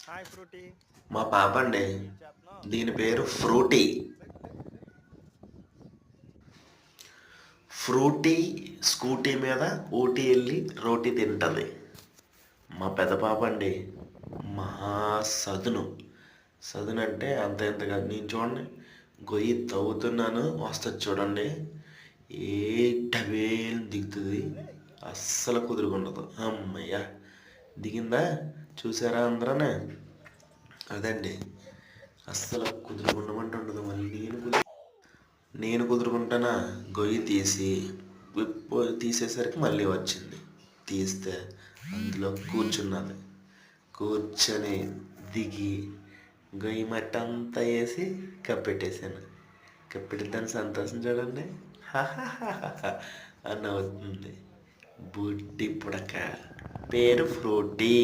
Hi frutti. మా పాప అండి. ఏం చేస్తున్నావు? దీని పేరు ఫ్రూటీ. ఫ్రూటీ స్కూటీ మీద ఊటీ వెళ్ళి రోటీ తింటుంది. మా పెద్ద పాప అండి, మహా సదును. సదును అంటే అంత ఇంత కాదు. నేను చూడండి, గొయ్యి తవ్వుతున్నాను, వస్తుంది చూడండి, ఏ డబేలు దిగుతుంది. అస్సలు కుదురుకుండదు. అమ్మయ్య దిగిందా, చూసారా అందరనే. అదండి, అస్సలు కుదురుకుండమంటుండదు. మళ్ళీ నేను కుదురుకుంటానా, గొయ్యి తీసేసరికి మళ్ళీ వచ్చింది. తీస్తే అందులో కూర్చున్నది. కూర్చొని దిగి గొయ్యి మట్టి అంతా వేసి కప్పెట్టేసాను. కప్పెట్టి దాని సంతోషం చూడండి, అని అవుతుంది. బుడ్డి పుడక, పేరు ఫ్రూటీ.